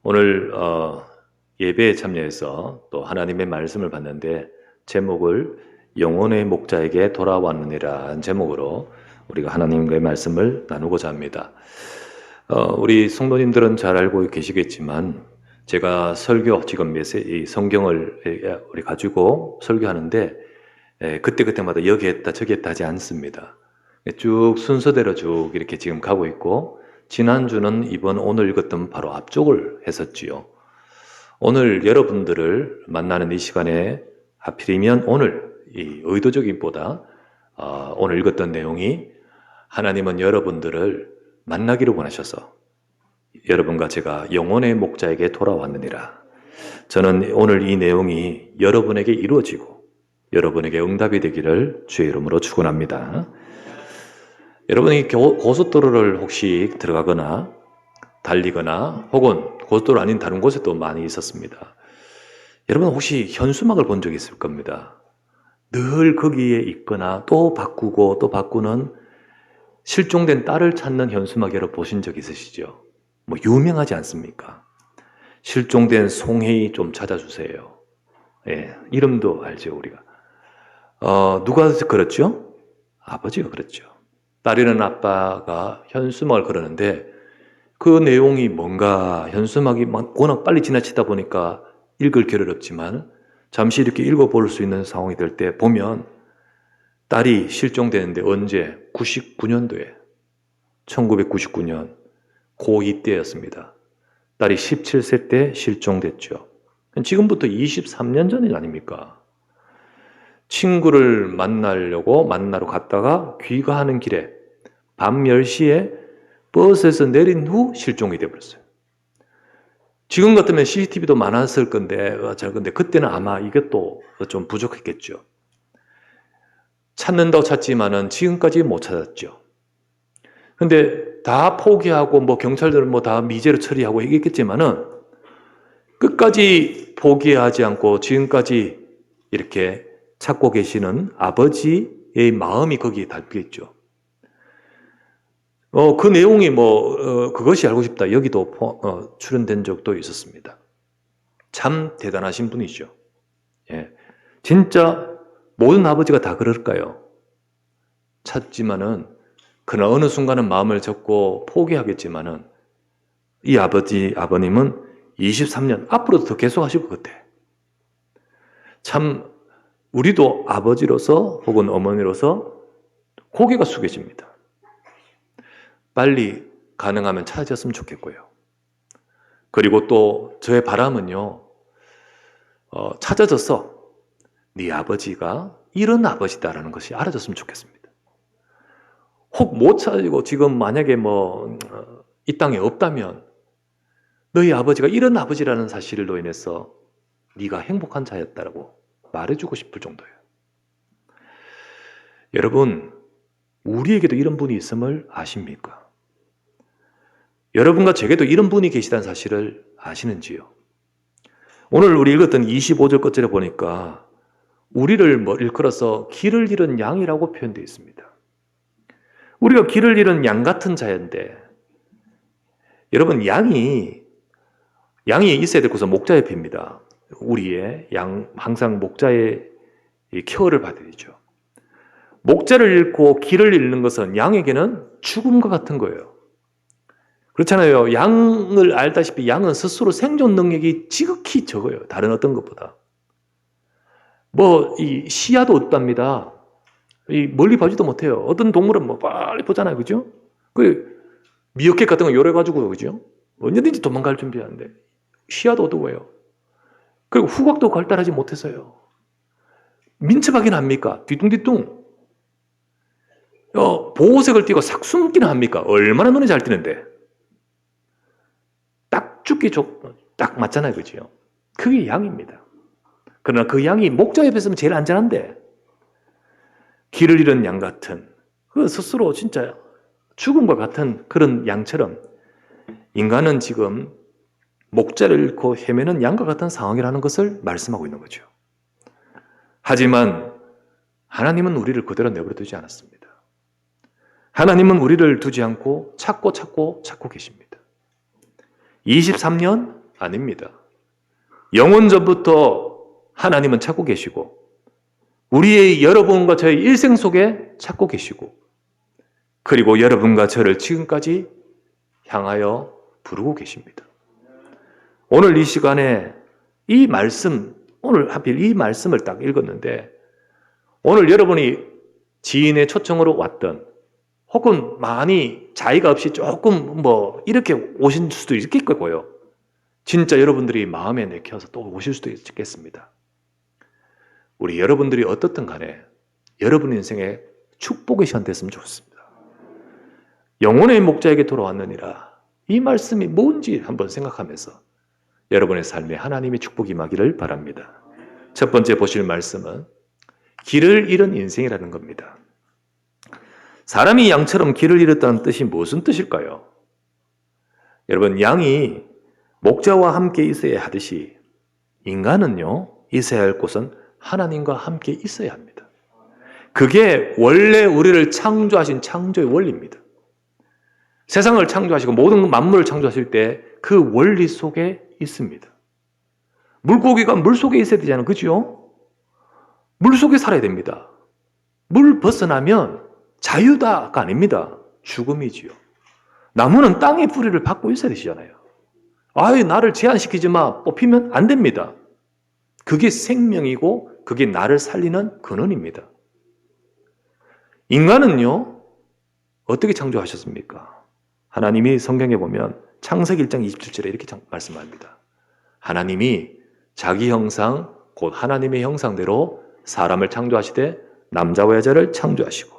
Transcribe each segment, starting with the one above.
오늘 예배에 참여해서 또 하나님의 말씀을 봤는데 제목을 영혼의 목자에게 돌아왔느니라 제목으로 우리가 하나님과의 말씀을 나누고자 합니다. 우리 성도님들은 잘 알고 계시겠지만 제가 설교 지금 이 성경을 우리 가지고 설교하는데 그때그때마다 여기 했다 저기 했다 하지 않습니다. 쭉 순서대로 쭉 이렇게 지금 가고 있고 지난주는 오늘 읽었던 바로 앞쪽을 했었지요. 오늘 여러분들을 만나는 이 시간에 하필이면 오늘 이 의도적인보다 오늘 읽었던 내용이 하나님은 여러분들을 만나기를 원하셔서 여러분과 제가 영혼의 목자에게 돌아왔느니라. 저는 오늘 이 내용이 여러분에게 이루어지고 여러분에게 응답이 되기를 주의 이름으로 축원합니다. 여러분이 고속도로를 혹시 들어가거나 달리거나 혹은 고속도로 아닌 다른 곳에 또 많이 있었습니다. 여러분 혹시 현수막을 본 적이 있을 겁니다. 늘 거기에 있거나 또 바꾸고 또 바꾸는 실종된 딸을 찾는 현수막 여러분 보신 적 있으시죠? 뭐 유명하지 않습니까? 실종된 송혜이 좀 찾아주세요. 예, 이름도 알죠 우리가. 누가 그랬죠? 아버지가 그랬죠. 딸이는 아빠가 현수막을 걸었는데 그 내용이 뭔가 현수막이 워낙 빨리 지나치다 보니까 읽을 겨를 없지만 잠시 이렇게 읽어볼 수 있는 상황이 될 때 보면 딸이 실종되는데 언제? 99년도에 1999년 고2 때였습니다. 딸이 17세 때 실종됐죠. 지금부터 23년 전이 아닙니까? 친구를 만나러 갔다가 귀가하는 길에 밤 10시에 버스에서 내린 후 실종이 되어버렸어요. 지금 같으면 CCTV도 많았을 건데 그때는 아마 이것도 좀 부족했겠죠. 찾는다고 찾지만은 지금까지 못 찾았죠. 근데 다 포기하고 경찰들은 다 미제로 처리하고 얘기했겠지만은 끝까지 포기하지 않고 지금까지 이렇게 찾고 계시는 아버지의 마음이 거기에 담겨 있죠. 그 내용이 그것이 알고 싶다. 여기도 출연된 적도 있었습니다. 참 대단하신 분이죠. 예. 진짜 모든 아버지가 다 그럴까요? 찾지만은 그러나 어느 순간은 마음을 접고 포기하겠지만은 이 아버님은 23년 앞으로도 더 계속 하실 것 같아. 참 우리도 아버지로서 혹은 어머니로서 고개가 숙여집니다. 빨리 가능하면 찾아졌으면 좋겠고요. 그리고 또 저의 바람은요, 찾아져서 네 아버지가 이런 아버지다라는 것이 알아졌으면 좋겠습니다. 혹 못 찾아지고 지금 만약에 이 땅에 없다면 너희 아버지가 이런 아버지라는 사실로 인해서 네가 행복한 자였다라고 말해주고 싶을 정도예요. 여러분, 우리에게도 이런 분이 있음을 아십니까? 여러분과 제게도 이런 분이 계시다는 사실을 아시는지요? 오늘 우리 읽었던 25절 끝절에 보니까 우리를 일컬어서 길을 잃은 양이라고 표현되어 있습니다. 우리가 길을 잃은 양 같은 자인데 여러분 양이 있어야 될 곳은 목자 옆입니다. 우리의 양 항상 목자의 케어를 받아야 되죠. 목자를 잃고 길을 잃는 것은 양에게는 죽음과 같은 거예요. 그렇잖아요. 양을 알다시피 양은 스스로 생존 능력이 지극히 적어요. 다른 어떤 것보다. 이 시야도 없답니다. 멀리 봐지도 못해요. 어떤 동물은 빨리 보잖아요. 그죠? 미어캣 같은 거 요래가지고, 그죠? 언제든지 도망갈 준비하는데 시야도 어두워요. 그리고 후각도 발달하지 못해서요. 민첩하긴 합니까? 뒤뚱뒤뚱. 보호색을 띠고 싹 숨기는 합니까? 얼마나 눈이 잘 띄는데. 딱 죽기 딱 맞잖아요. 그죠? 그게 양입니다. 그러나 그 양이 목자 옆에 있으면 제일 안전한데 길을 잃은 양 같은 스스로 진짜 죽음과 같은 그런 양처럼 인간은 지금 목자를 잃고 헤매는 양과 같은 상황이라는 것을 말씀하고 있는 거죠. 하지만 하나님은 우리를 그대로 내버려 두지 않았습니다. 하나님은 우리를 두지 않고 찾고 계십니다. 23년 아닙니다. 영원 전부터 하나님은 찾고 계시고 우리의 여러분과 저의 일생 속에 찾고 계시고 그리고 여러분과 저를 지금까지 향하여 부르고 계십니다. 오늘 이 시간에 이 말씀, 오늘 하필 이 말씀을 딱 읽었는데 오늘 여러분이 지인의 초청으로 왔던 혹은 많이 자의가 없이 조금 이렇게 오신 수도 있겠고요. 진짜 여러분들이 마음에 내켜서 또 오실 수도 있겠습니다. 우리 여러분들이 어떻든 간에 여러분 인생에 축복의 시간 됐으면 좋습니다. 영혼의 목자에게 돌아왔느니라. 이 말씀이 뭔지 한번 생각하면서 여러분의 삶에 하나님의 축복이 임하기를 바랍니다. 첫 번째 보실 말씀은 길을 잃은 인생이라는 겁니다. 사람이 양처럼 길을 잃었다는 뜻이 무슨 뜻일까요? 여러분, 양이 목자와 함께 있어야 하듯이 인간은요, 있어야 할 곳은 하나님과 함께 있어야 합니다. 그게 원래 우리를 창조하신 창조의 원리입니다. 세상을 창조하시고 모든 만물을 창조하실 때 그 원리 속에 있습니다. 물고기가 물 속에 있어야 되잖아요. 그죠? 물 속에 살아야 됩니다. 물 벗어나면 자유다가 아닙니다. 죽음이지요. 나무는 땅의 뿌리를 받고 있어야 되시잖아요. 아유, 나를 제한시키지 마. 뽑히면 안 됩니다. 그게 생명이고 그게 나를 살리는 근원입니다. 인간은요, 어떻게 창조하셨습니까? 하나님이 성경에 보면 창세기 1장 27절에 이렇게 말씀합니다. 하나님이 자기 형상, 곧 하나님의 형상대로 사람을 창조하시되 남자와 여자를 창조하시고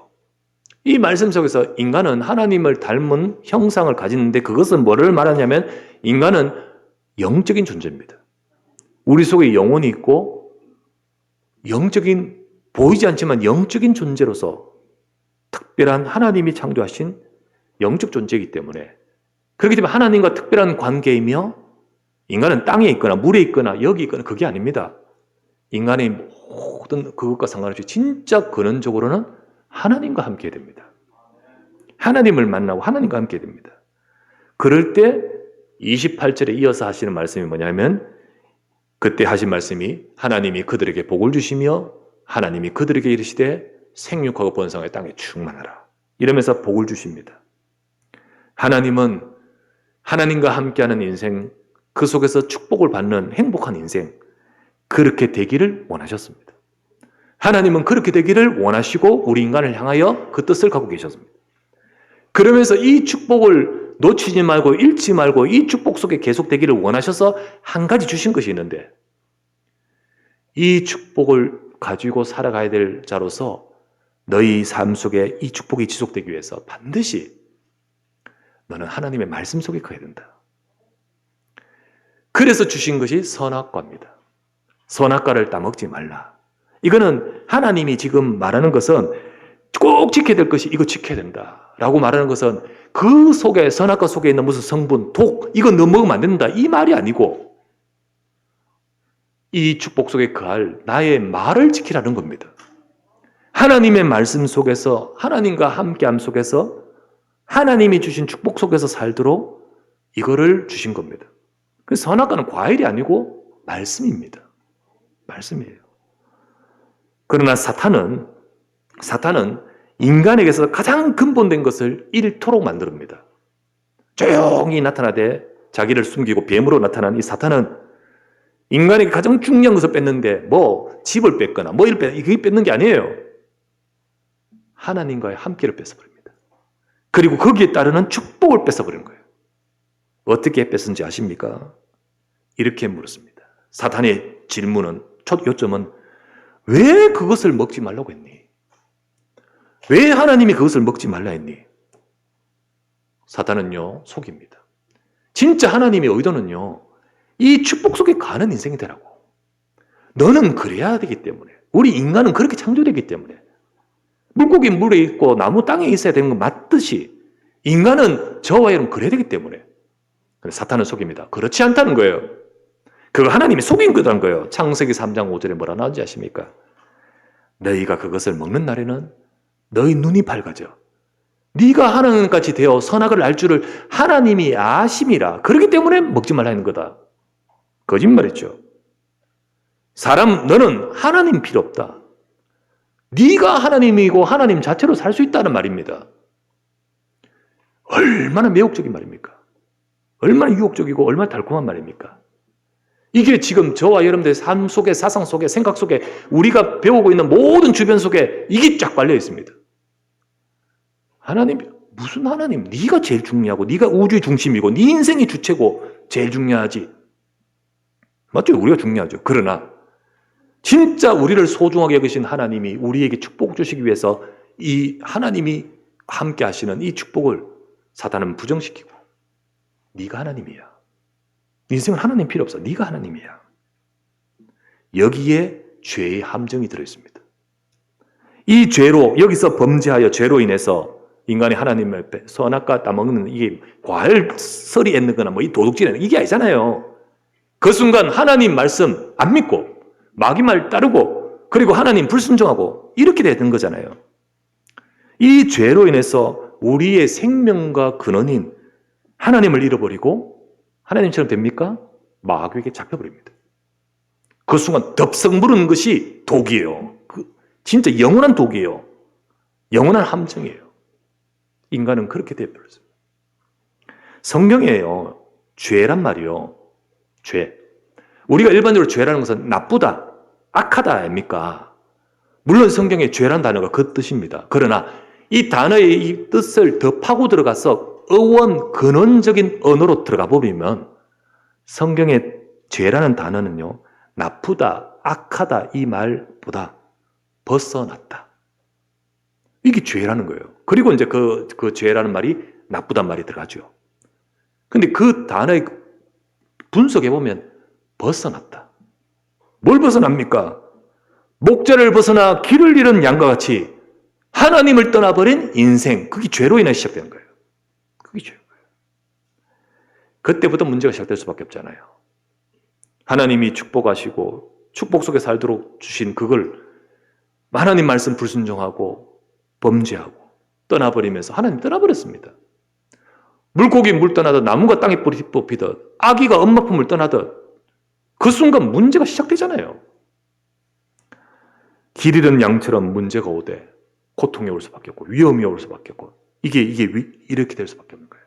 이 말씀 속에서 인간은 하나님을 닮은 형상을 가지는데 그것은 뭐를 말하냐면 인간은 영적인 존재입니다. 우리 속에 영혼이 있고 영적인, 보이지 않지만 영적인 존재로서 특별한 하나님이 창조하신 영적 존재이기 때문에 그렇기 때문에 하나님과 특별한 관계이며 인간은 땅에 있거나 물에 있거나 여기 있거나 그게 아닙니다. 인간의 모든 그것과 상관없이 진짜 근원적으로는 하나님과 함께 됩니다. 하나님을 만나고 하나님과 함께 됩니다. 그럴 때 28절에 이어서 하시는 말씀이 뭐냐면 그때 하신 말씀이 하나님이 그들에게 복을 주시며 하나님이 그들에게 이르시되 생육하고 번성하여 땅에 충만하라. 이러면서 복을 주십니다. 하나님은 하나님과 함께하는 인생, 그 속에서 축복을 받는 행복한 인생, 그렇게 되기를 원하셨습니다. 하나님은 그렇게 되기를 원하시고 우리 인간을 향하여 그 뜻을 갖고 계셨습니다. 그러면서 이 축복을 놓치지 말고 잃지 말고 이 축복 속에 계속되기를 원하셔서 한 가지 주신 것이 있는데 이 축복을 가지고 살아가야 될 자로서 너희 삶 속에 이 축복이 지속되기 위해서 반드시 너는 하나님의 말씀 속에 커야 된다. 그래서 주신 것이 선악과입니다. 선악과를 따먹지 말라. 이거는 하나님이 지금 말하는 것은 꼭 지켜야 될 것이 이거 지켜야 된다 라고 말하는 것은 그 속에 선악과 속에 있는 무슨 성분, 독 이거 너 먹으면 안 된다 이 말이 아니고 이 축복 속에 거할 나의 말을 지키라는 겁니다. 하나님의 말씀 속에서 하나님과 함께함 속에서 하나님이 주신 축복 속에서 살도록 이거를 주신 겁니다. 그래서 선악과는 과일이 아니고 말씀입니다. 말씀이에요. 그러나 사탄은 인간에게서 가장 근본된 것을 잃도록 만듭니다. 조용히 나타나되 자기를 숨기고 뱀으로 나타난 이 사탄은 인간에게 가장 중요한 것을 뺐는데 집을 뺐거나 이게 뺏는 게 아니에요. 하나님과의 함께를 뺏어버립니다. 그리고 거기에 따르는 축복을 뺏어버리는 거예요. 어떻게 뺏은지 아십니까? 이렇게 물었습니다. 사탄의 질문은, 첫 요점은 왜 그것을 먹지 말라고 했니? 왜 하나님이 그것을 먹지 말라 했니? 사탄은요, 속입니다. 진짜 하나님의 의도는요, 이 축복 속에 가는 인생이 되라고. 너는 그래야 되기 때문에. 우리 인간은 그렇게 창조되기 때문에. 물고기 물에 있고 나무 땅에 있어야 되는 건 맞듯이 인간은 저와 여러분 그래야 되기 때문에. 사탄은 속입니다. 그렇지 않다는 거예요. 그거 하나님이 속인 거라는 거예요. 창세기 3장 5절에 뭐라 나오는지 아십니까? 너희가 그것을 먹는 날에는 너희 눈이 밝아져. 네가 하나님같이 되어 선악을 알 줄을 하나님이 아심이라. 그렇기 때문에 먹지 말라는 거다. 거짓말이죠. 사람, 너는 하나님 필요 없다. 네가 하나님이고 하나님 자체로 살 수 있다는 말입니다. 얼마나 매혹적인 말입니까? 얼마나 유혹적이고 얼마나 달콤한 말입니까? 이게 지금 저와 여러분들의 삶 속에, 사상 속에, 생각 속에, 우리가 배우고 있는 모든 주변 속에 이게 쫙 깔려 있습니다. 하나님, 무슨 하나님? 네가 제일 중요하고 네가 우주의 중심이고 네 인생이 주체고 제일 중요하지. 맞죠? 우리가 중요하죠. 그러나 진짜 우리를 소중하게 여기신 하나님이 우리에게 축복 주시기 위해서 이 하나님이 함께 하시는 이 축복을 사단은 부정시키고 네가 하나님이야. 인생은 하나님 필요 없어. 네가 하나님이야. 여기에 죄의 함정이 들어있습니다. 이 죄로 여기서 범죄하여 죄로 인해서 인간이 하나님 앞에 선악과 따먹는 이게 과일설이 있는 거나 뭐 이 도둑질하는 이게 아니잖아요. 그 순간 하나님 말씀 안 믿고 마귀 말 따르고 그리고 하나님 불순종하고 이렇게 되는 거잖아요. 이 죄로 인해서 우리의 생명과 근원인 하나님을 잃어버리고 하나님처럼 됩니까? 마귀에게 잡혀버립니다. 그 순간 덥석 무르는 것이 독이에요. 진짜 영원한 독이에요. 영원한 함정이에요. 인간은 그렇게 되어버렸어요. 성경에요. 죄란 말이요. 죄. 우리가 일반적으로 죄라는 것은 나쁘다, 악하다 아닙니까? 물론 성경에 죄란 단어가 그 뜻입니다. 그러나 이 단어의 이 뜻을 더 파고 들어가서 어원, 근원적인 언어로 들어가 보면 성경의 죄라는 단어는요, 나쁘다, 악하다 이 말보다 벗어났다. 이게 죄라는 거예요. 그리고 이제 그 죄라는 말이 나쁘단 말이 들어가죠. 근데 그 단어의 분석해 보면 벗어났다. 뭘 벗어납니까? 목자를 벗어나 길을 잃은 양과 같이 하나님을 떠나버린 인생, 그게 죄로 인해 시작되는 거예요. 그게 죄인 거예요. 그때부터 문제가 시작될 수밖에 없잖아요. 하나님이 축복하시고 축복 속에 살도록 주신 그걸 하나님 말씀 불순종하고 범죄하고 떠나버리면서 하나님 떠나버렸습니다. 물고기 물 떠나듯 나무가 땅에 뿌리 뽑히듯 아기가 엄마 품을 떠나듯 그 순간 문제가 시작되잖아요. 길 잃은 양처럼 문제가 오되 고통이 올 수밖에 없고 위험이 올 수밖에 없고 이게 이렇게 될 수밖에 없는 거예요.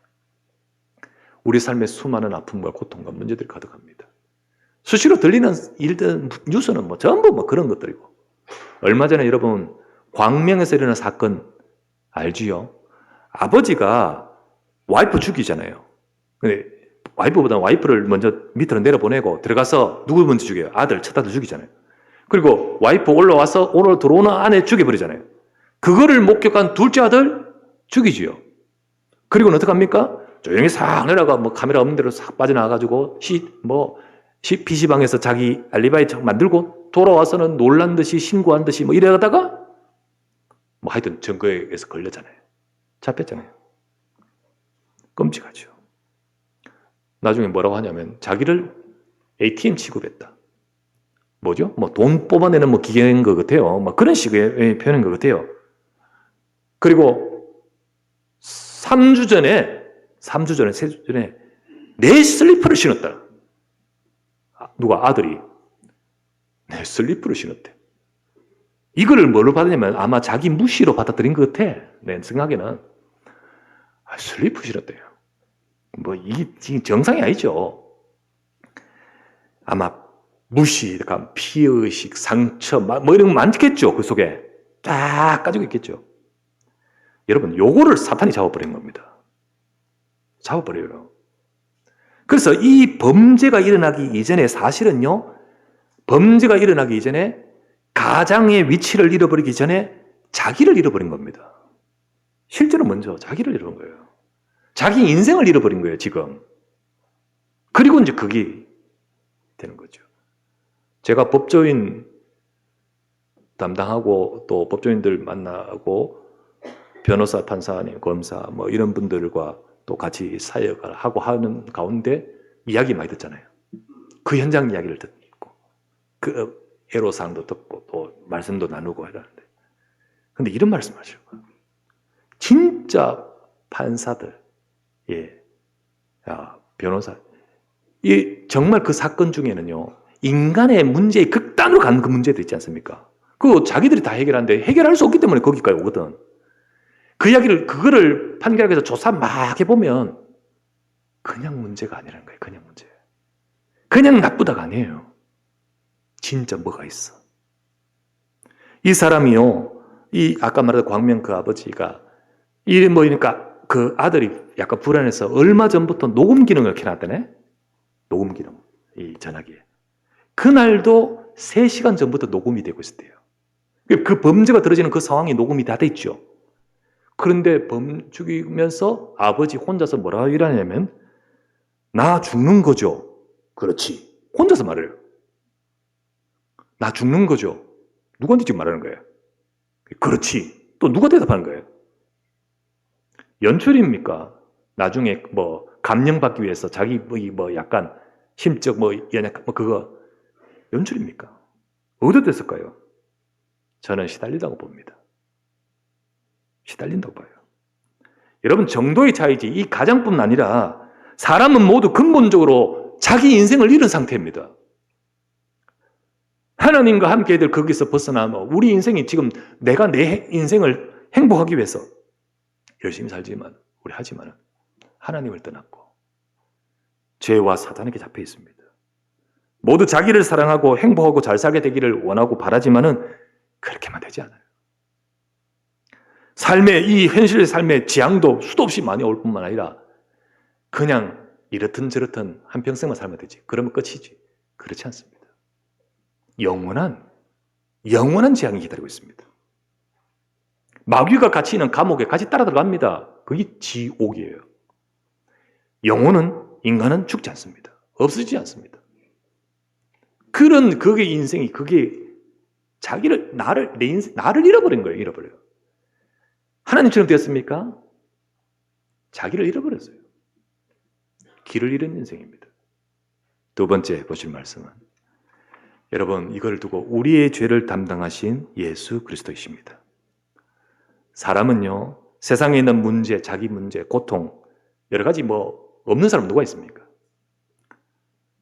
우리 삶에 수많은 아픔과 고통과 문제들이 가득합니다. 수시로 들리는 일들 뉴스는 뭐 전부 뭐 그런 것들이고 얼마 전에 여러분 광명에서 일어난 사건 알지요? 아버지가 와이프 죽이잖아요. 근데 와이프보다 와이프를 먼저 밑으로 내려보내고 들어가서 누구 먼저 죽여요? 아들, 첫 아들 죽이잖아요. 그리고 와이프 올라와서 들어오는 아내 죽여버리잖아요. 그거를 목격한 둘째 아들 죽이지요. 그리고는 어떡합니까? 조용히 싹 내려가 뭐 카메라 없는 데로 싹 빠져나와가지고 PC방에서 자기 알리바이 만들고 돌아와서는 놀란 듯이 신고한 듯이 뭐 이래가다가 뭐 하여튼 증거에서 걸렸잖아요. 잡혔잖아요. 끔찍하죠. 나중에 뭐라고 하냐면 자기를 ATM 취급했다. 뭐죠? 뭐 돈 뽑아내는 뭐 기계인 것 같아요. 뭐 그런 식의 표현인 것 같아요. 그리고 3주 전에 4주 전에 내 슬리퍼를 신었다. 누가? 아들이. 내 슬리퍼를 신었대. 이거를 뭘로 받았냐면 아마 자기 무시로 받아들인 것 같아. 내 생각에는. 슬리퍼 신었대요. 뭐 이게 정상이 아니죠. 아마 무시, 그러니까 피의식, 상처, 뭐 이런 거 많겠죠. 그 속에 쫙 가지고 있겠죠. 여러분, 요거를 사탄이 잡아버린 겁니다. 잡아버려요. 그래서 이 범죄가 일어나기 이전에 사실은요, 범죄가 일어나기 이전에 가장의 위치를 잃어버리기 전에 자기를 잃어버린 겁니다. 실제로 먼저 자기를 잃어버린 거예요. 자기 인생을 잃어버린 거예요, 지금. 그리고 이제 그게 되는 거죠. 제가 법조인 담당하고 또 법조인들 만나고 변호사, 판사님, 검사 뭐 이런 분들과 또 같이 사역을 하고 하는 가운데 이야기 많이 듣잖아요. 그 현장 이야기를 듣고 그 애로사항도 듣고 또 말씀도 나누고 하는데 근데 이런 말씀 하시는 거예요. 진짜 판사들, 변호사 정말 그 사건 중에는요, 인간의 문제의 극단으로 가는 그 문제도 있지 않습니까? 그거 자기들이 다 해결하는데 해결할 수 없기 때문에 거기까지 오거든. 그 이야기를, 그거를 판결학에서 조사 막 해보면 그냥 문제가 아니라는 거예요. 그냥 문제. 그냥 나쁘다가 아니에요. 진짜 뭐가 있어. 이 사람이요, 아까 말했던 광명 그 아버지가, 그러니까 그 아들이 약간 불안해서 얼마 전부터 녹음 기능을 켜놨다네? 녹음 기능. 이 전화기에. 그날도 3시간 전부터 녹음이 되고 있었대요. 그 범죄가 들어지는 그 상황이 녹음이 다 됐죠. 그런데 죽이면서 아버지 혼자서 뭐라고 일하냐면, 나 죽는 거죠. 그렇지. 혼자서 말해요. 나 죽는 거죠. 누구한테 지금 말하는 거예요? 그렇지. 또 누가 대답하는 거예요? 연출입니까? 나중에 뭐 감명받기 위해서 자기 뭐 약간 심적 연약 그거 연출입니까? 어디다 됐을까요? 저는 시달리다고 봅니다. 시달린다고 봐요. 여러분, 정도의 차이지 이 가장뿐 아니라 사람은 모두 근본적으로 자기 인생을 잃은 상태입니다. 하나님과 함께 애들 거기서 벗어나면 우리 인생이 지금 내가 내 인생을 행복하기 위해서 열심히 살지만 우리 하지만 하나님을 떠났고 죄와 사단에게 잡혀 있습니다. 모두 자기를 사랑하고 행복하고 잘 살게 되기를 원하고 바라지만은 그렇게만 되지 않아요. 이 현실의 삶의 지향도 수도 없이 많이 올 뿐만 아니라 그냥 이렇든 저렇든 한평생만 살면 되지. 그러면 끝이지. 그렇지 않습니다. 영원한 지향이 기다리고 있습니다. 마귀가 같이 있는 감옥에 같이 따라 들어갑니다. 그게 지옥이에요. 인간은 죽지 않습니다. 없어지지 않습니다. 그게 인생이, 나를 잃어버린 거예요. 잃어버려요. 하나님처럼 되었습니까? 자기를 잃어버렸어요. 길을 잃은 인생입니다. 두 번째 보실 말씀은 여러분, 이걸 두고 우리의 죄를 담당하신 예수 그리스도이십니다. 사람은요, 세상에 있는 문제, 자기 문제, 고통, 여러 가지 없는 사람 누가 있습니까?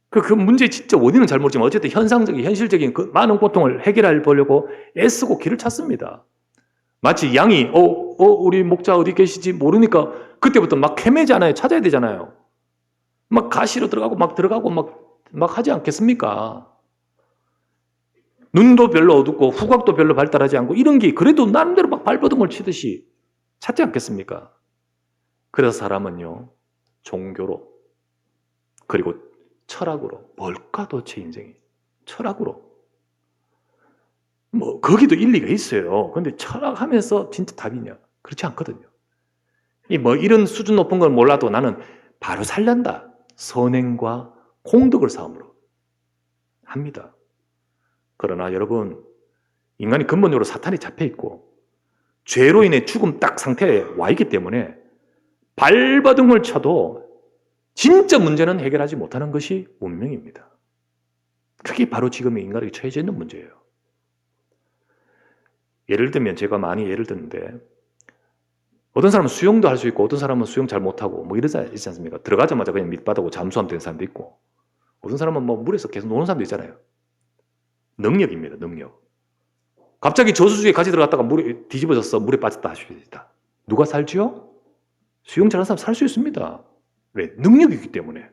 그 문제의 진짜 원인은 잘 모르지만 어쨌든 현실적인 그 많은 고통을 해결하려고 애쓰고 길을 찾습니다. 마치 양이, 우리 목자 어디 계시지 모르니까 그때부터 막 헤매잖아요. 찾아야 되잖아요. 막 가시로 들어가고 막 하지 않겠습니까? 눈도 별로 어둡고 후각도 별로 발달하지 않고 이런 게 그래도 나름대로 막 발버둥을 치듯이 찾지 않겠습니까? 그래서 사람은요, 종교로 그리고 철학으로, 뭘까 도대체 인생이? 철학으로. 거기도 일리가 있어요. 근데 철학하면서 진짜 답이냐? 그렇지 않거든요. 이런 수준 높은 걸 몰라도 나는 바로 살란다. 선행과 공덕을 쌓음으로 합니다. 그러나 여러분, 인간이 근본적으로 사탄에 잡혀 있고 죄로 인해 죽음 딱 상태에 와 있기 때문에 발버둥을 쳐도 진짜 문제는 해결하지 못하는 것이 운명입니다. 그게 바로 지금의 인간에게 처해져 있는 문제예요. 예를 들면 제가 많이 예를 드는데 어떤 사람은 수영도 할 수 있고 어떤 사람은 수영 잘 못하고 이러지 않습니까? 들어가자마자 그냥 밑바닥으로 잠수하면 되는 사람도 있고 어떤 사람은 물에서 계속 노는 사람도 있잖아요. 능력입니다. 능력. 갑자기 저수지에 같이 들어갔다가 물에 뒤집어졌어. 물에 빠졌다 하실 수 있다. 누가 살지요? 수영 잘하는 사람 살 수 있습니다. 왜? 능력이 있기 때문에.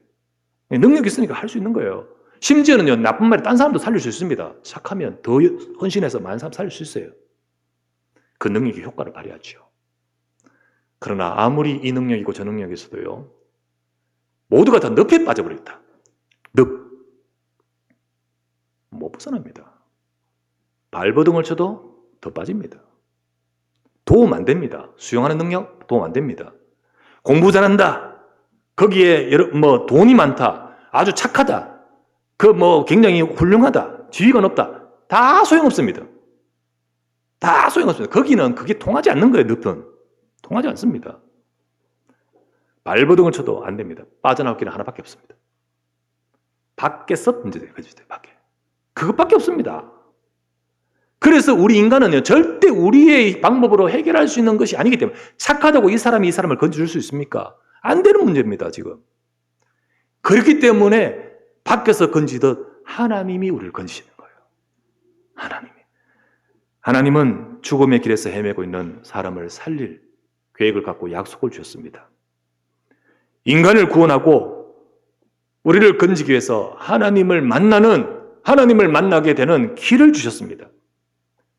능력이 있으니까 할 수 있는 거예요. 심지어는요, 나쁜 말에 딴 사람도 살릴 수 있습니다. 착하면 더 헌신해서 많은 사람 살릴 수 있어요. 그 능력이 효과를 발휘하죠. 그러나 아무리 이 능력이고 저 능력이 있어도요, 모두가 다 늪에 빠져버렸다. 못 벗어납니다. 발버둥을 쳐도 더 빠집니다. 도움 안 됩니다. 수영하는 능력 도움 안 됩니다. 공부 잘한다. 거기에 돈이 많다. 아주 착하다. 굉장히 훌륭하다. 지위가 높다. 다 소용없습니다. 다 소용없습니다. 거기는 그게 통하지 않는 거예요. 늪은. 통하지 않습니다. 발버둥을 쳐도 안 됩니다. 빠져나올 길은 하나밖에 없습니다. 밖에서 문제돼요. 밖에. 그것밖에 없습니다. 그래서 우리 인간은요, 절대 우리의 방법으로 해결할 수 있는 것이 아니기 때문에 착하다고 이 사람을 건져줄 수 있습니까? 안 되는 문제입니다, 지금. 그렇기 때문에 밖에서 건지듯 하나님이 우리를 건지시는 거예요. 하나님은 죽음의 길에서 헤매고 있는 사람을 살릴 계획을 갖고 약속을 주셨습니다. 인간을 구원하고 우리를 건지기 위해서 하나님을 만나게 되는 길을 주셨습니다.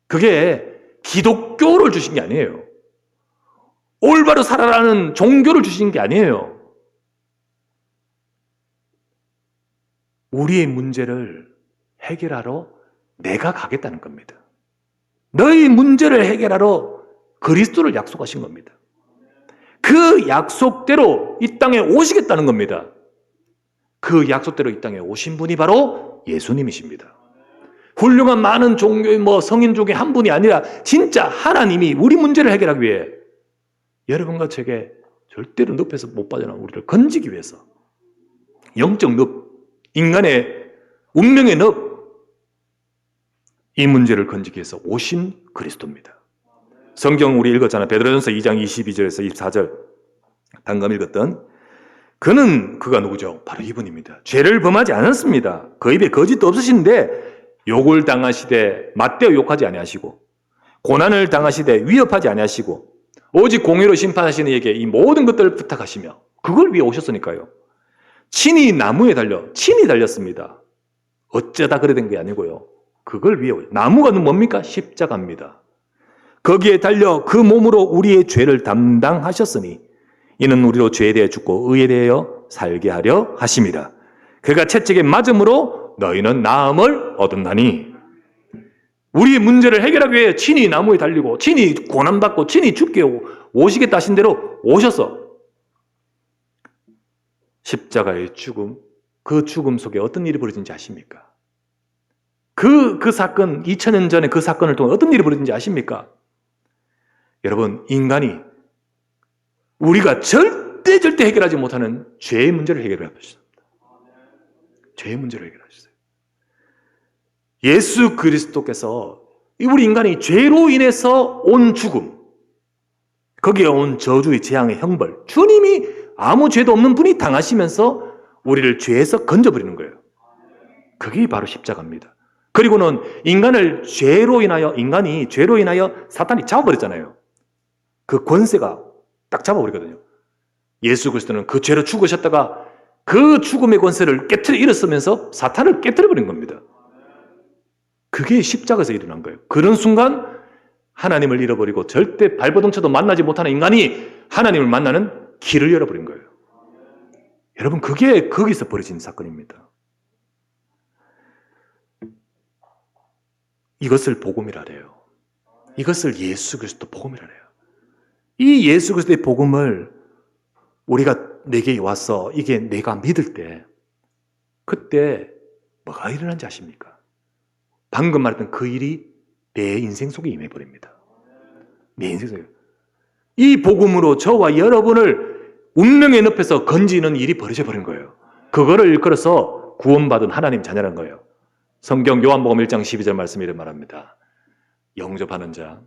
그게 기독교를 주신 게 아니에요. 올바로 살아라는 종교를 주신 게 아니에요. 우리의 문제를 해결하러 내가 가겠다는 겁니다. 너희 문제를 해결하러 그리스도를 약속하신 겁니다. 그 약속대로 이 땅에 오시겠다는 겁니다. 그 약속대로 이 땅에 오신 분이 바로 예수님이십니다. 훌륭한 많은 종교의 성인 중에 한 분이 아니라 진짜 하나님이 우리 문제를 해결하기 위해 여러분과 저에게 절대로 늪에서 못 빠져나온 우리를 건지기 위해서 영적 늪, 인간의 운명의 늪, 이 문제를 건지기 위해서 오신 그리스도입니다. 성경 우리 읽었잖아요. 베드로전서 2장 22절에서 24절 방금 읽었던 그가 누구죠? 바로 이분입니다. 죄를 범하지 않았습니다. 그 입에 거짓도 없으신데 욕을 당하시되 맞대어 욕하지 아니하시고 고난을 당하시되 위협하지 아니하시고 오직 공의로 심판하시는 이에게 이 모든 것들을 부탁하시며 그걸 위해 오셨으니까요. 친히 달렸습니다. 어쩌다 그래 된 게 아니고요. 그걸 위해 나무가 뭡니까? 십자가입니다. 거기에 달려 그 몸으로 우리의 죄를 담당하셨으니 이는 우리로 죄에 대해 죽고 의에 대하여 살게 하려 하심이라. 그가 채찍에 맞음으로 너희는 나음을 얻었나니. 우리의 문제를 해결하기 위해 친히 나무에 달리고 친히 고난받고 친히 죽게 오시겠다 하신 대로 오셔서 십자가의 죽음, 그 죽음 속에 어떤 일이 벌어진지 아십니까? 그 사건, 2000년 전에 그 사건을 통해 어떤 일이 벌어진지 아십니까? 여러분, 인간이 우리가 절대 해결하지 못하는 죄의 문제를 해결해 보셨습니다. 죄의 문제를 해결하셨어요. 예수 그리스도께서 우리 인간이 죄로 인해서 온 죽음, 거기에 온 저주의 재앙의 형벌, 주님이 아무 죄도 없는 분이 당하시면서 우리를 죄에서 건져버리는 거예요. 그게 바로 십자가입니다. 그리고는 인간이 죄로 인하여 사탄이 잡아버렸잖아요. 그 권세가 딱 잡아버리거든요. 예수 그리스도는 그 죄로 죽으셨다가 그 죽음의 권세를 일어서면서 사탄을 깨뜨려버린 겁니다. 그게 십자가에서 일어난 거예요. 그런 순간 하나님을 잃어버리고 절대 발버둥쳐도 만나지 못하는 인간이 하나님을 만나는 길을 열어버린 거예요. 여러분, 그게 거기서 벌어진 사건입니다. 이것을 복음이라 해요. 이것을 예수 그리스도 복음이라 해요. 이 예수 그리스도의 복음을 우리가 내게 와서 이게 내가 믿을 때 그때 뭐가 일어난지 아십니까? 방금 말했던 그 일이 내 인생 속에 임해버립니다. 내 인생 속에. 이 복음으로 저와 여러분을 운명의 늪에서 건지는 일이 벌어져버린 거예요. 그거를 일컬어서 구원받은 하나님 자녀라는 거예요. 성경 요한복음 1장 12절 말씀이 이런 말합니다. 영접하는 자,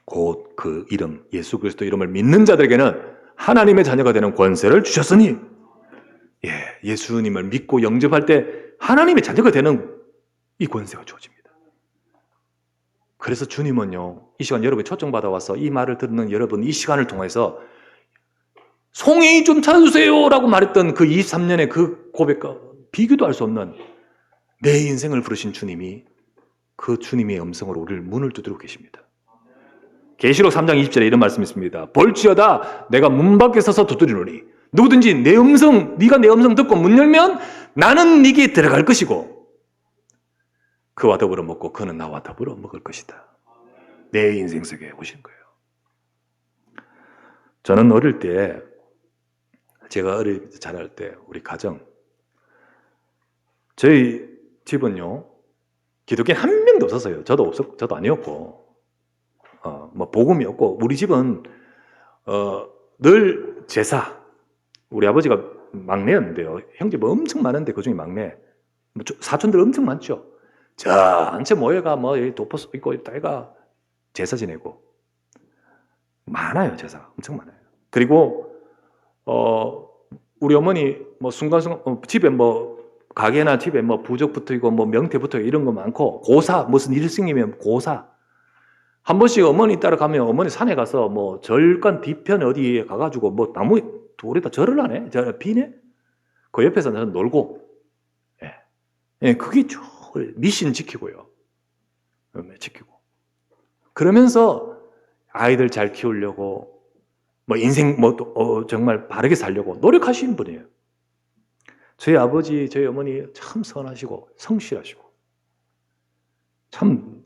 곧 그 이름, 예수 그리스도 이름을 믿는 자들에게는 하나님의 자녀가 되는 권세를 주셨으니, 예수님을 믿고 영접할 때 하나님의 자녀가 되는 이 권세가 주어집니다. 그래서 주님은요, 이 시간 여러분이 초청받아와서 이 말을 듣는 여러분, 이 시간을 통해서 송이 좀 찾아주세요 라고 말했던 그 23년의 그 고백과 비교도 할 수 없는 내 인생을 부르신 주님이 그 주님의 음성으로 우리를 문을 두드리고 계십니다. 계시록 3장 20절에 이런 말씀이 있습니다. 볼지어다 내가 문 밖에 서서 두드리노니 누구든지 네가 내 음성 듣고 문 열면 나는 네게 들어갈 것이고 그와 더불어 먹고 그는 나와 더불어 먹을 것이다. 내 인생 속에 오신 거예요. 저는 어릴 때, 제가 어릴 때 자랄 때 우리 가정, 저희 집은요 기독교인 한 명도 없었어요. 저도 아니었고 복음이었고, 우리 집은 늘 제사, 우리 아버지가 막내였는데요. 형제 엄청 많은데 그 중에 막내, 사촌들 엄청 많죠. 전체 모여가 도포 입고 딸가 제사 지내고 많아요. 제사가 엄청 많아요. 그리고 우리 어머니 뭐 순간순간 집에 뭐 가게나 집에 뭐 부적 붙어있고 뭐 명태 붙어있고 이런 거 많고 고사 무슨 일 생기면 고사 한 번씩 어머니 따라가면 어머니 산에 가서 뭐 절간 뒤편 어디에 가가지고 뭐 나무 돌에다 절을 하네 비네 그 옆에서 나는 놀고 예. 예, 그게 쭉 미신 지키고요 지키고 그러면서 아이들 잘 키우려고 뭐 인생 뭐 정말 바르게 살려고 노력하시는 분이에요. 저희 아버지, 저희 어머니 참 선하시고 성실하시고 참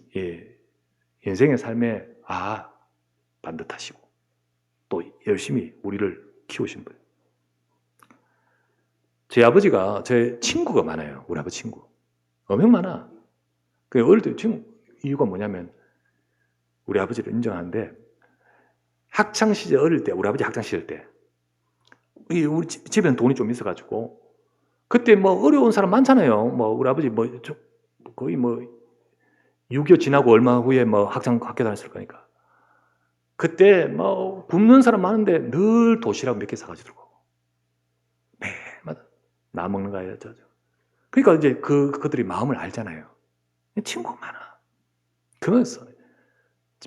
인생의 삶에 반듯하시고 또 열심히 우리를 키우신 분. 제 아버지가 제 친구가 많아요. 우리 아버지 친구 엄청 많아. 그 어릴 때 친구 이유가 뭐냐면 우리 아버지를 인정하는데 학창 시절 어릴 때 우리 아버지 학창 시절 때 우리 집에는 돈이 좀 있어가지고 그때 뭐 어려운 사람 많잖아요. 뭐 우리 아버지 뭐 거의 뭐 6.25 지나고 얼마 후에 뭐 학교 다녔을 거니까. 그때 뭐 굶는 사람 많은데 늘 도시락 몇 개 사가지고 매일마다 나 먹는 거 아니야 저. 그러니까 이제 그들이 마음을 알잖아요. 친구가 많아. 그러면서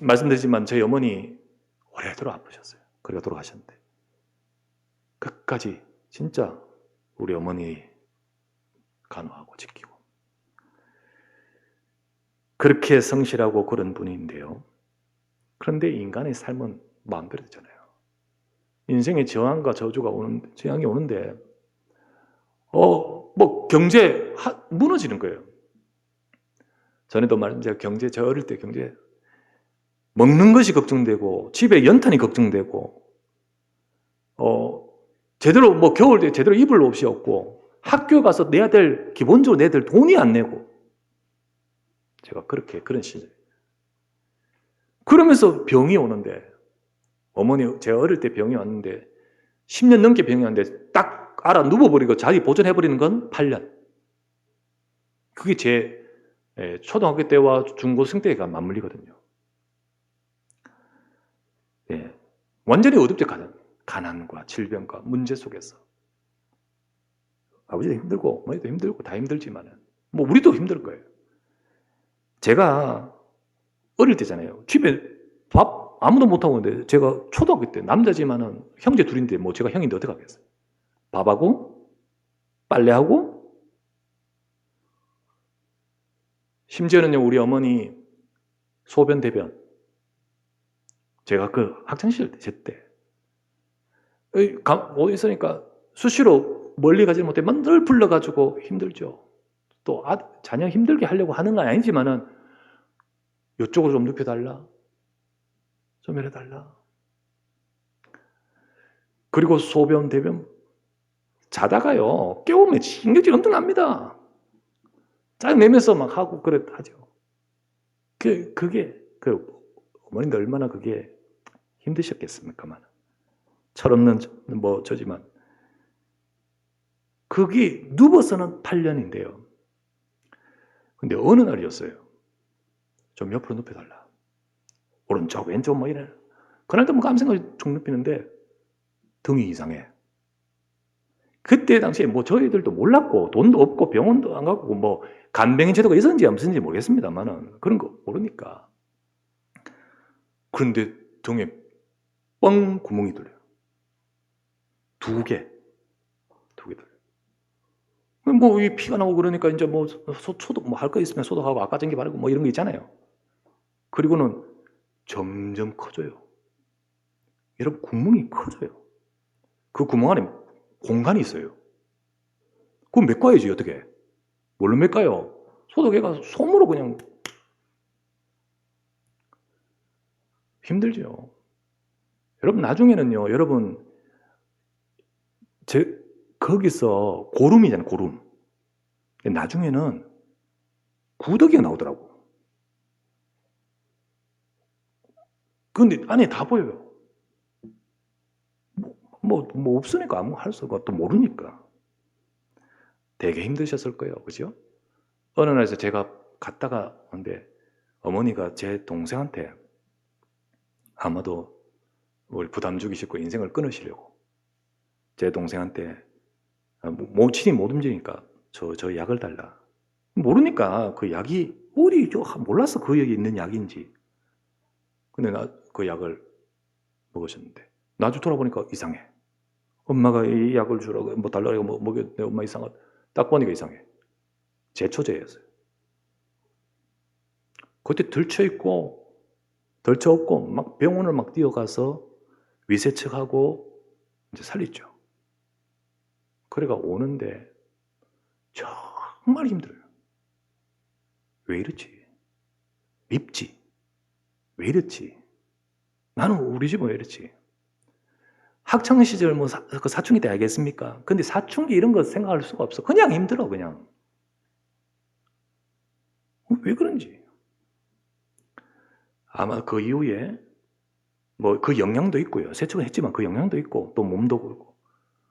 말씀드리지만 저희 어머니 오래도록 아프셨어요. 그리고 돌아가셨는데 끝까지 진짜 우리 어머니 간호하고 지키고 그렇게 성실하고 그런 분인데요. 그런데 인간의 삶은 마음대로 되잖아요. 인생의 저항과 저주가 재앙이 오는데 뭐 경제 무너지는 거예요. 전에도 말씀드린 저 어릴 때 경제 먹는 것이 걱정되고 집에 연탄이 걱정되고 제대로 뭐 겨울 때 제대로 입을 옷이 없고 학교 가서 기본적으로 내야 될 돈이 안 내고 제가 그런 시절. 그러면서 병이 오는데 어머니 제가 어릴 때 병이 왔는데 10년 넘게 병이 왔는데 딱 알아 누워버리고 자기 보존해버리는 건 8년. 그게 제 초등학교 때와 중고생 때가 맞물리거든요. 예, 완전히 어둡죠. 가난과 질병과 문제 속에서 아버지도 힘들고 어머니도 힘들고 다 힘들지만 뭐 우리도 힘들 거예요. 제가 어릴 때잖아요. 집에 밥 아무도 못하고 있는데 제가 초등학교 때 남자지만은 형제 둘인데 뭐 제가 형인데 어떻게 하겠어요. 밥하고 빨래하고 심지어는요 우리 어머니 소변 대변 제가 그 학창시절 때 제때 어디 있으니까 수시로 멀리 가지 못해 늘 불러가지고 힘들죠. 또 자녀 힘들게 하려고 하는 건 아니지만은 이쪽으로 좀 눕혀달라. 좀 해달라. 그리고 소변, 대변 자다가요. 깨우면 신경질 엄청납니다. 짜증내면서 막 하고 하죠. 그게 어머님도 얼마나 그게 힘드셨겠습니까만. 철없는 저지만 그게 누워서는 8년인데요. 근데 어느 날이었어요. 좀 옆으로 눕혀달라. 오른쪽, 왼쪽 뭐 이래. 그날도 뭐 아무 생각이 쭉 눕히는데 등이 이상해. 그때 당시에 뭐 저희들도 몰랐고 돈도 없고 병원도 안 가고 뭐 간병인 제도가 있었는지 없었는지 모르겠습니다만은 그런 거 모르니까. 그런데 등에 뻥 구멍이 뚫려요. 두 개 뚫려요. 뭐 피가 나고 그러니까 이제 뭐 소독 뭐 할 거 있으면 소독하고 아까전기 바르고 뭐 이런 거 있잖아요. 그리고는 점점 커져요. 여러분 구멍이 커져요. 그 구멍 안에 공간이 있어요. 그럼 메꿔야지 어떻게? 뭘로 메꿔요? 소독해가 솜으로 그냥 힘들죠. 여러분 나중에는요. 여러분 거기서 고름이잖아요. 고름. 나중에는 구더기가 나오더라고. 근데 안에 다 보여요. 뭐 없으니까 아무 할 수가 또 모르니까. 되게 힘드셨을 거예요. 그죠? 어느 날에서 제가 갔다가 근데 어머니가 제 동생한테 아마도 우리 부담 주기 싫고 인생을 끊으시려고 제 동생한테 친히 못 움직이니까 저 약을 달라. 모르니까 그 약이 몰랐어. 그 약이 있는 약인지. 근데 나 그 약을 먹으셨는데 나중에 돌아보니까 이상해. 엄마가 이 약을 주라고 달라고 먹였는데 엄마 이상하다. 딱 보니까 이상해. 제초제였어요. 그때 덜쳐있고 막 병원을 막 뛰어가서 위세척하고 이제 살리죠. 그래가 오는데 정말 힘들어요. 왜 이렇지? 밉지? 왜 이렇지? 나는 우리 집은 왜 이렇지? 학창시절 그 사춘기 때 알겠습니까? 근데 사춘기 이런 거 생각할 수가 없어. 그냥 힘들어, 그냥. 왜 그런지. 아마 그 이후에 그 영향도 있고요. 세척은 했지만 그 영향도 있고 또 몸도 그렇고.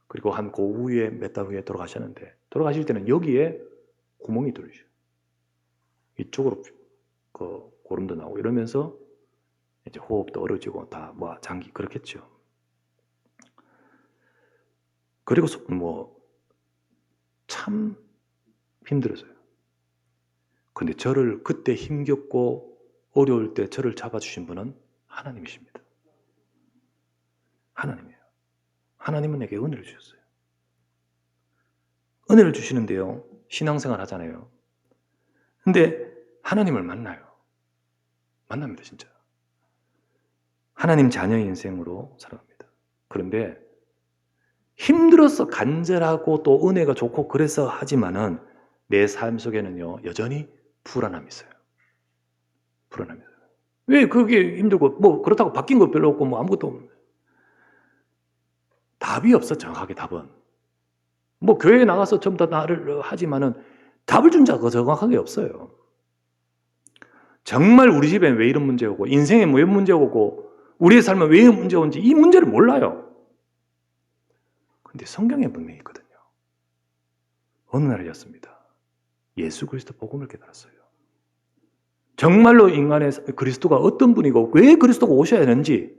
그리고 한 그 후에 몇 달 후에 돌아가셨는데 돌아가실 때는 여기에 구멍이 뚫리죠. 이쪽으로 그 고름도 나오고 이러면서 이제 호흡도 어려지고 다 장기 그렇겠죠. 그리고 참 힘들었어요. 근데 저를 그때 힘겹고 어려울 때 저를 잡아주신 분은 하나님이십니다. 하나님이에요. 하나님은 내게 은혜를 주셨어요. 은혜를 주시는데요. 신앙생활 하잖아요. 근데 하나님을 만나요. 만납니다, 진짜. 하나님 자녀의 인생으로 살아갑니다. 그런데 힘들어서 간절하고 또 은혜가 좋고 그래서 하지만은 내 삶 속에는요, 여전히 불안함이 있어요. 불안함이 있어요. 왜 그게 힘들고, 그렇다고 바뀐 거 별로 없고, 아무것도 없는데. 답이 없어, 정확하게 답은. 교회에 나가서 전부 다 나를 하지만은 답을 준 자가 정확하게 없어요. 정말 우리 집엔 왜 이런 문제가 오고, 인생에 왜 문제가 오고, 우리의 삶은 왜 문제가 오는지 이 문제를 몰라요. 근데 성경에 분명히 있거든요. 어느 날이었습니다. 예수 그리스도 복음을 깨달았어요. 정말로 인간의 그리스도가 어떤 분이고 왜 그리스도가 오셔야 하는지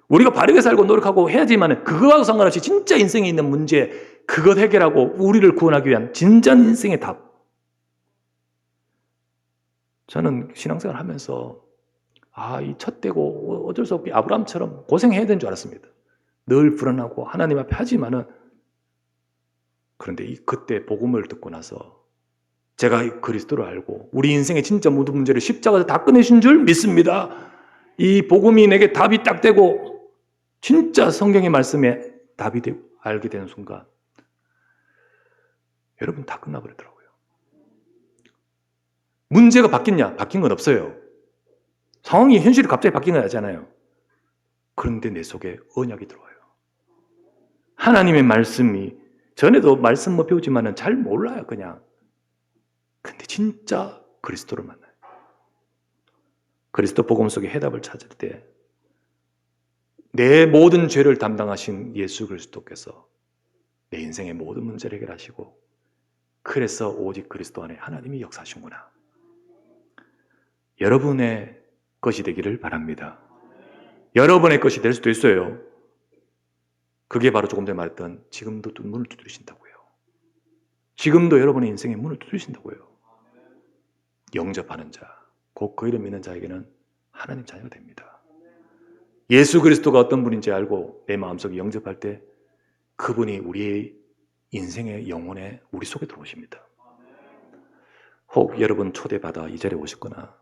우리가 바르게 살고 노력하고 해야지만 그거하고 상관없이 진짜 인생에 있는 문제 그것 해결하고 우리를 구원하기 위한 진짠 인생의 답. 저는 신앙생활 하면서 이 첫 때고 어쩔 수 없게 아브라함처럼 고생해야 되는 줄 알았습니다. 늘 불안하고 하나님 앞에 하지만은 그런데 그때 복음을 듣고 나서 제가 그리스도를 알고 우리 인생의 진짜 모든 문제를 십자가에서 다 끝내신 줄 믿습니다. 이 복음이 내게 답이 딱 되고 진짜 성경의 말씀에 답이 되고 알게 되는 순간 여러분 다 끝나버리더라고요. 문제가 바뀌냐? 바뀐 건 없어요. 상황이 현실이 갑자기 바뀐 건 아니잖아요. 그런데 내 속에 언약이 들어와요. 하나님의 말씀이 전에도 말씀 배우지만은 잘 몰라요, 그냥. 근데 진짜 그리스도를 만나요. 그리스도 복음 속에 해답을 찾을 때 내 모든 죄를 담당하신 예수 그리스도께서 내 인생의 모든 문제를 해결하시고 그래서 오직 그리스도 안에 하나님이 역사하시구나. 여러분의 것이 되기를 바랍니다. 여러분의 것이 될 수도 있어요. 그게 바로 조금 전에 말했던 지금도 문을 두드리신다고요. 지금도 여러분의 인생의 문을 두드리신다고요. 영접하는 자, 곧 그 이름 믿는 자에게는 하나님 자녀가 됩니다. 예수 그리스도가 어떤 분인지 알고 내 마음속에 영접할 때 그분이 우리의 인생의 영혼에 우리 속에 들어오십니다. 혹 여러분 초대받아 이 자리에 오셨거나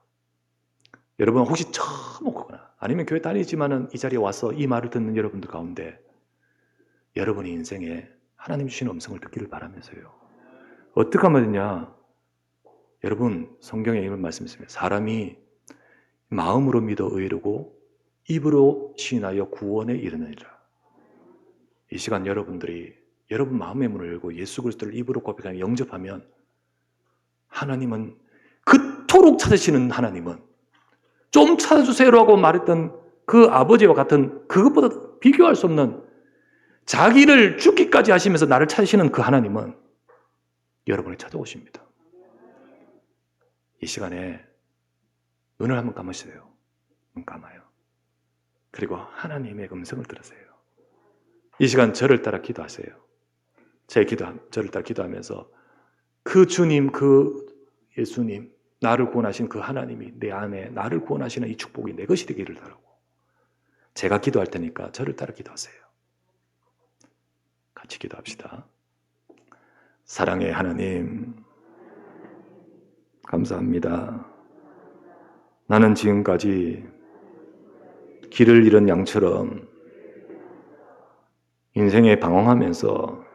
여러분 혹시 처음 오거나 아니면 교회 다니지만은 이 자리에 와서 이 말을 듣는 여러분들 가운데 여러분의 인생에 하나님 주신 음성을 듣기를 바라면서요. 어떻게 하면 되냐? 여러분 성경에 이런 말씀이 있습니다. 사람이 마음으로 믿어 의르고 입으로 시인하여 구원에 이르느니라. 이 시간 여러분들이 여러분 마음의 문을 열고 예수 그리스도를 입으로 고백하며 영접하면 하나님은 그토록 찾으시는 하나님은 좀 찾아주세요라고 말했던 그 아버지와 같은 그것보다 비교할 수 없는 자기를 죽기까지 하시면서 나를 찾으시는 그 하나님은 여러분을 찾아오십니다. 이 시간에 눈을 한번 감으세요. 눈 감아요. 그리고 하나님의 음성을 들으세요. 이 시간 저를 따라 기도하세요. 저를 따라 기도하면서 그 주님, 그 예수님, 나를 구원하신 그 하나님이 내 안에 나를 구원하시는 이 축복이 내 것이 되기를 바라고, 제가 기도할 테니까 저를 따라 기도하세요. 같이 기도합시다. 사랑의 하나님, 감사합니다. 나는 지금까지 길을 잃은 양처럼 인생에 방황하면서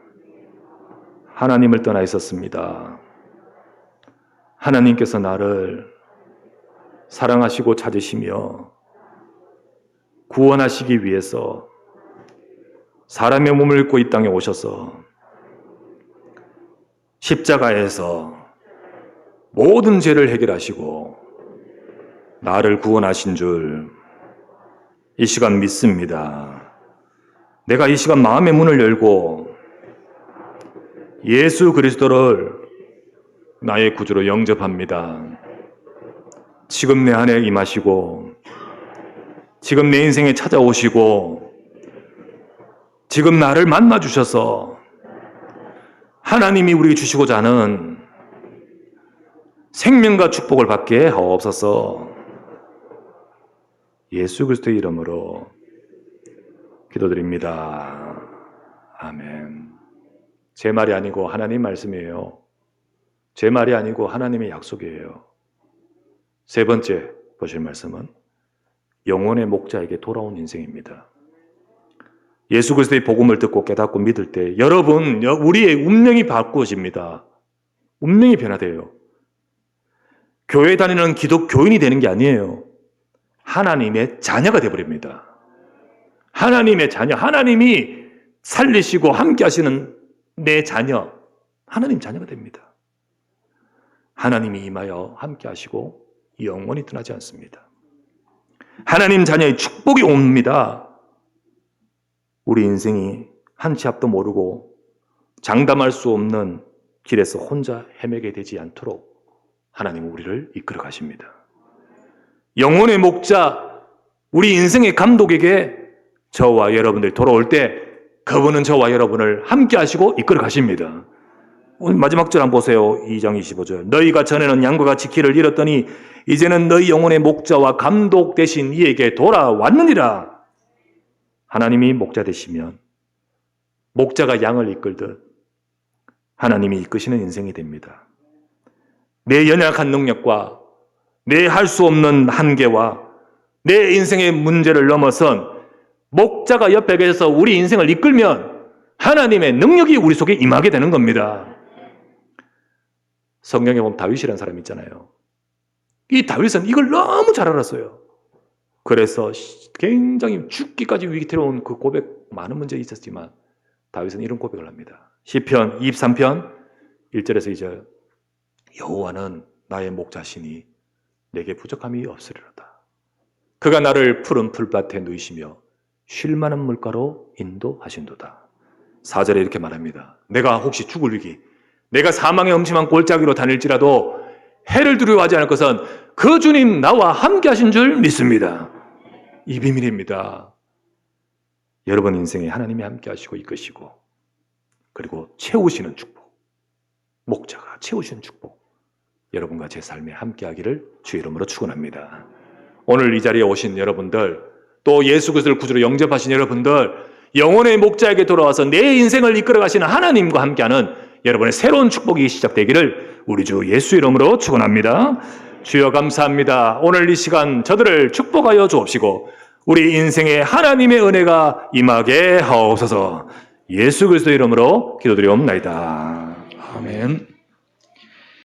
하나님을 떠나 있었습니다. 하나님께서 나를 사랑하시고 찾으시며 구원하시기 위해서 사람의 몸을 입고 이 땅에 오셔서 십자가에서 모든 죄를 해결하시고 나를 구원하신 줄 이 시간 믿습니다. 내가 이 시간 마음의 문을 열고 예수 그리스도를 나의 구주로 영접합니다. 지금 내 안에 임하시고 지금 내 인생에 찾아오시고 지금 나를 만나 주셔서 하나님이 우리에게 주시고자 하는 생명과 축복을 받게 하옵소서. 예수 그리스도의 이름으로 기도드립니다. 아멘. 제 말이 아니고 하나님 말씀이에요. 제 말이 아니고 하나님의 약속이에요. 세 번째 보실 말씀은 영혼의 목자에게 돌아온 인생입니다. 예수 그리스도의 복음을 듣고 깨닫고 믿을 때 여러분, 우리의 운명이 바꾸어집니다. 운명이 변화돼요. 교회 다니는 기독교인이 되는 게 아니에요. 하나님의 자녀가 되어버립니다. 하나님의 자녀, 하나님이 살리시고 함께 하시는 내 자녀, 하나님 자녀가 됩니다. 하나님이 임하여 함께 하시고 영원히 떠나지 않습니다. 하나님 자녀의 축복이 옵니다. 우리 인생이 한 치 앞도 모르고 장담할 수 없는 길에서 혼자 헤매게 되지 않도록 하나님은 우리를 이끌어 가십니다. 영혼의 목자, 우리 인생의 감독에게 저와 여러분들이 돌아올 때 그분은 저와 여러분을 함께 하시고 이끌어 가십니다. 오늘 마지막 절 한번 보세요. 2장 25절. 너희가 전에는 양과 같이 길을 잃었더니 이제는 너희 영혼의 목자와 감독 되신 이에게 돌아왔느니라. 하나님이 목자 되시면 목자가 양을 이끌듯 하나님이 이끄시는 인생이 됩니다. 내 연약한 능력과 내 할 수 없는 한계와 내 인생의 문제를 넘어선 목자가 옆에 계셔서 우리 인생을 이끌면 하나님의 능력이 우리 속에 임하게 되는 겁니다. 성경에 보면 다윗이라는 사람이 있잖아요. 이 다윗은 이걸 너무 잘 알았어요. 그래서 굉장히 죽기까지 위태로운 그 고백, 많은 문제가 있었지만 다윗은 이런 고백을 합니다. 시편 23편 1절에서 2절. 여호와는 나의 목자시니 내게 부족함이 없으리로다. 그가 나를 푸른 풀밭에 누이시며 쉴 만한 물가로 인도하신도다. 4절에 이렇게 말합니다. 내가 혹시 죽을 위기, 내가 사망의 음침한 골짜기로 다닐지라도 해를 두려워하지 않을 것은 그 주님 나와 함께 하신 줄 믿습니다. 이 비밀입니다. 여러분 인생에 하나님이 함께 하시고 이끄시고 그리고 채우시는 축복, 목자가 채우시는 축복, 여러분과 제 삶에 함께 하기를 주의 이름으로 축원합니다. 오늘 이 자리에 오신 여러분들, 또 예수 그리스도를 구주로 영접하신 여러분들, 영혼의 목자에게 돌아와서 내 인생을 이끌어 가시는 하나님과 함께하는 여러분의 새로운 축복이 시작되기를 우리 주 예수 이름으로 축원합니다. 주여 감사합니다. 오늘 이 시간 저들을 축복하여 주옵시고 우리 인생에 하나님의 은혜가 임하게 하옵소서. 예수 그리스도 이름으로 기도드리옵나이다. 아멘.